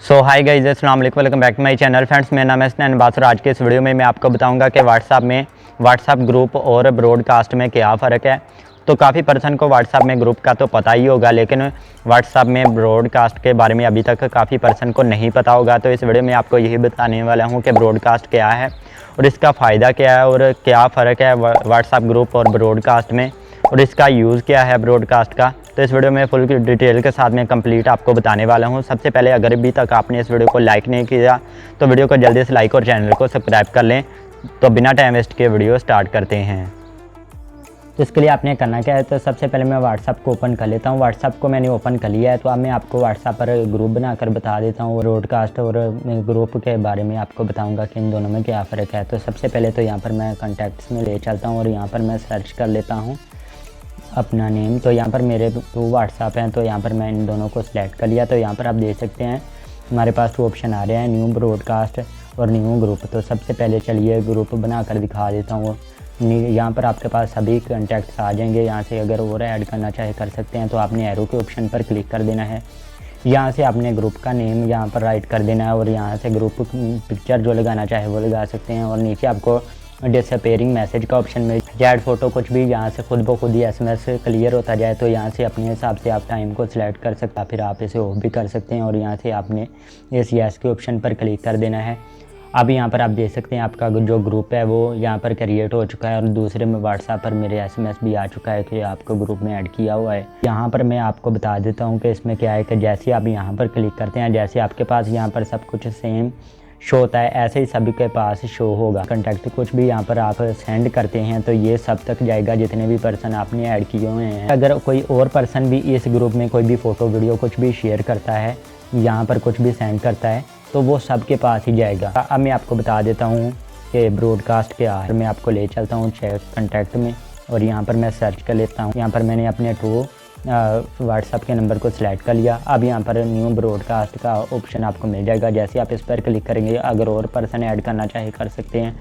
सो हाय guys, अस्सलाम वालेकुम, welcome back to my channel. Friends, मेरा नाम है स्नैन बासर। आज के इस वीडियो में मैं आपको बताऊंगा कि व्हाट्सएप ग्रुप और ब्रॉडकास्ट में क्या फ़र्क है। तो काफ़ी पर्सन को व्हाट्सएप में ग्रुप का तो पता ही होगा, लेकिन व्हाट्सएप में ब्रॉडकास्ट के बारे में अभी तक काफ़ी पर्सन को नहीं पता होगा। तो इस वीडियो में आपको यही बताने वाला हूँ कि ब्रॉडकास्ट क्या है और इसका फ़ायदा क्या है और क्या फ़र्क है व्हाट्सएप ग्रुप और ब्रॉडकास्ट में, और इसका यूज़ क्या है ब्रॉडकास्ट का। तो इस वीडियो में फुल डिटेल के साथ में कंप्लीट आपको बताने वाला हूं। सबसे पहले अगर अभी तक आपने इस वीडियो को लाइक नहीं किया तो वीडियो को जल्दी से लाइक और चैनल को सब्सक्राइब कर लें। तो बिना टाइम वेस्ट के वीडियो स्टार्ट करते हैं। तो इसके लिए आपने करना क्या है, तो सबसे पहले मैं व्हाट्सएप को ओपन कर लेता हूँ। व्हाट्सएप को मैंने ओपन कर लिया है, तो अब मैं आपको व्हाट्सएप पर ग्रुप बनाकर बता देता हूँ। ब्रॉडकास्ट और ग्रुप के बारे में आपको बताऊँगा कि इन दोनों में क्या फ़र्क है। तो सबसे पहले तो यहाँ पर मैं कॉन्टैक्ट्स में ले चलता हूँ और यहाँ पर मैं सर्च कर लेता हूँ अपना नेम। तो यहाँ पर मेरे 2 व्हाट्सएप हैं, तो यहाँ पर मैं इन दोनों को सिलेक्ट कर लिया। तो यहाँ पर आप देख सकते हैं हमारे पास 2 ऑप्शन आ रहे हैं, न्यू ब्रॉडकास्ट और न्यू ग्रुप। तो सबसे पहले चलिए ग्रुप बना कर दिखा देता हूँ। यहाँ पर आपके पास सभी कॉन्टैक्ट्स आ जाएंगे। यहाँ से अगर और ऐड करना चाहे कर सकते हैं, तो आपने एरो के ऑप्शन पर क्लिक कर देना है। यहाँ से आपने ग्रुप का नेम यहाँ पर राइट कर देना है और यहाँ से ग्रुप पिक्चर जो लगाना चाहे वो लगा सकते हैं। और नीचे आपको डिसअपेयरिंग मैसेज का ऑप्शन मिल ऐड फोटो कुछ भी यहाँ से खुद ब खुद ही SMS क्लियर होता जाए। तो यहाँ से अपने हिसाब से आप टाइम को सिलेक्ट कर सकते हैं, फिर आप इसे ऑफ भी कर सकते हैं। और यहाँ से आपने इस यस के ऑप्शन पर क्लिक कर देना है। अब यहाँ पर आप देख सकते हैं आपका जो ग्रुप है वो यहाँ पर क्रिएट हो चुका है और दूसरे में व्हाट्सएप पर मेरे SMS भी आ चुका है कि आपको ग्रुप में ऐड किया हुआ है। यहाँ पर मैं आपको बता देता हूँ कि इसमें क्या है कि जैसे आप यहाँ पर क्लिक करते हैं, जैसे आपके पास यहाँ पर सब कुछ सेम शो होता है, ऐसे ही सभी के पास शो होगा। कॉन्टैक्ट कुछ भी यहाँ पर आप सेंड करते हैं तो ये सब तक जाएगा जितने भी पर्सन आपने ऐड किए हुए हैं। अगर कोई और पर्सन भी इस ग्रुप में कोई भी फ़ोटो वीडियो कुछ भी शेयर करता है, यहाँ पर कुछ भी सेंड करता है, तो वो सबके पास ही जाएगा। अब मैं आपको बता देता हूँ कि ब्रॉडकास्ट क्या है। मैं आपको ले चलता हूँ चेक कॉन्टैक्ट में और यहाँ पर मैं सर्च कर लेता हूँ। यहाँ पर मैंने अपने 2 व्हाट्सएप के नंबर को सिलेक्ट कर लिया। अब यहाँ पर न्यू ब्रॉडकास्ट का ऑप्शन आपको मिल जाएगा। जैसे आप इस पर क्लिक करेंगे, अगर और पर्सन ऐड करना चाहे कर सकते हैं।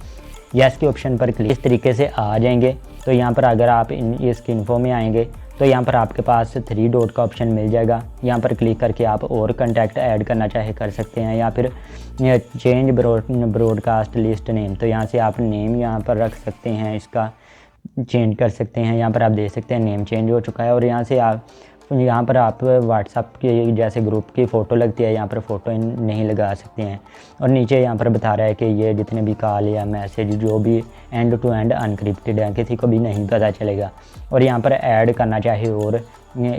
यस के ऑप्शन पर क्लिक इस तरीके से आ जाएंगे। तो यहाँ पर अगर आप इसकी इन्फो में आएंगे तो यहाँ पर आपके पास 3 डॉट का ऑप्शन मिल जाएगा। यहाँ पर क्लिक करके आप और कॉन्टैक्ट ऐड करना चाहे कर सकते हैं, या फिर चेंज ब्रॉडकास्ट लिस्ट नेम। तो यहाँ से आप नेम यहाँ पर रख सकते हैं, इसका चेंज कर सकते हैं। यहाँ पर आप देख सकते हैं नेम चेंज हो चुका है। और यहाँ से यहाँ पर आप व्हाट्सएप के जैसे ग्रुप की फ़ोटो लगती है, यहाँ पर फ़ोटो नहीं लगा सकते हैं। और नीचे यहाँ पर बता रहा है कि ये जितने भी कॉल या मैसेज जो भी एंड टू एंड अनक्रिप्टेड है, किसी को भी नहीं पता चलेगा। और यहाँ पर ऐड करना चाहे और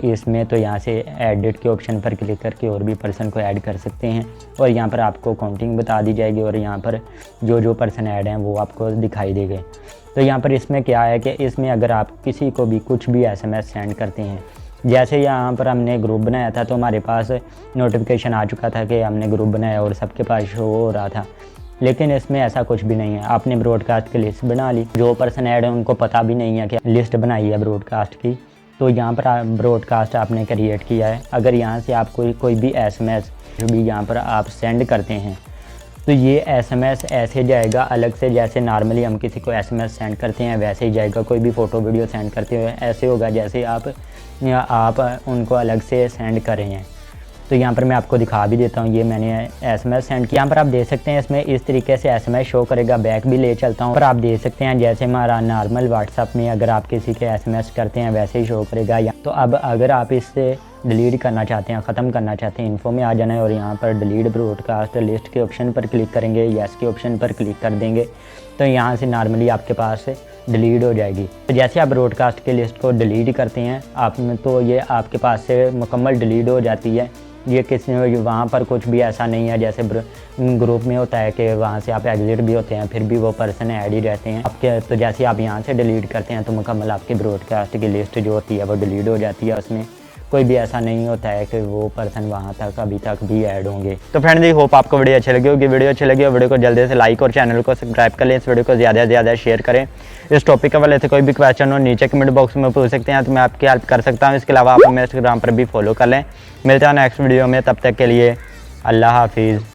इसमें, तो यहाँ से एडिट के ऑप्शन पर क्लिक करके और भी पर्सन को ऐड कर सकते हैं। और यहाँ पर आपको काउंटिंग बता दी जाएगी और यहाँ पर जो पर्सन ऐड हैं वो आपको दिखाई देंगे। तो यहाँ पर इसमें क्या है कि इसमें अगर आप किसी को भी कुछ भी SMS सेंड करते हैं, जैसे यहाँ पर हमने ग्रुप बनाया था तो हमारे पास नोटिफिकेशन आ चुका था कि हमने ग्रुप बनाया और सबके पास शो हो रहा था। लेकिन इसमें ऐसा कुछ भी नहीं है। आपने ब्रॉडकास्ट की लिस्ट बना ली, जो पर्सन ऐड है उनको पता भी नहीं है कि लिस्ट बनाई है ब्रॉडकास्ट की। तो यहाँ पर ब्रॉडकास्ट आपने क्रिएट किया है। अगर यहाँ से आप कोई भी SMS जो भी यहाँ पर आप सेंड करते हैं, तो ये SMS ऐसे जाएगा अलग से, जैसे नॉर्मली हम किसी को SMS सेंड करते हैं वैसे ही जाएगा। कोई भी फ़ोटो वीडियो सेंड करते हुए ऐसे होगा जैसे आप उनको अलग से सेंड कर रहे हैं। तो यहाँ पर मैं आपको दिखा भी देता हूँ। ये मैंने SMS सेंड किया। यहाँ पर आप देख सकते हैं इसमें इस तरीके से SMS शो करेगा। बैक भी ले चलता हूँ पर आप देख सकते हैं जैसे हमारा नॉर्मल व्हाट्सएप में अगर आप किसी के SMS करते हैं वैसे ही शो करेगा। तो अब अगर आप इससे डिलीट करना चाहते हैं, ख़त्म करना चाहते हैं, इन्फो में आ जाना है और यहाँ पर डिलीट ब्रॉडकास्ट लिस्ट के ऑप्शन पर क्लिक करेंगे, यस के ऑप्शन पर क्लिक कर देंगे। तो यहाँ से नॉर्मली आपके पास डिलीट हो जाएगी। तो जैसे आप ब्रॉडकास्ट की लिस्ट को डिलीट करते हैं आप में, तो ये आपके पास से मुकम्मल डिलीट हो जाती है। ये किसी वहाँ पर कुछ भी ऐसा नहीं है जैसे ग्रुप में होता है कि वहाँ से आप एग्जिट भी होते हैं फिर भी वो पर्सन ऐड ही रहते हैं आपके। तो जैसे आप यहाँ से डिलीट करते हैं तो मुकम्मल आपकी ब्रॉडकास्ट की लिस्ट जो होती है वो डिलीट हो जाती है। उसमें कोई भी ऐसा नहीं होता है कि वो पर्सन वहाँ तक अभी तक भी ऐड होंगे। तो फ्रेंड्स, होप आपको वीडियो अच्छी लगी होगी। वीडियो अच्छी लगी हो वीडियो को जल्दी से लाइक और चैनल को सब्सक्राइब कर लें। इस वीडियो को ज़्यादा से ज़्यादा शेयर करें। इस टॉपिक के वाले से कोई भी क्वेश्चन हो नीचे कमेंट बॉक्स में पूछ सकते हैं, तो मैं आपकी हेल्प कर सकता हूँ। इसके अलावा आप हमें इंस्टाग्राम पर भी फॉलो कर लें। मिलते हैं नेक्स्ट वीडियो में, तब तक के लिए अल्लाह हाफिज़।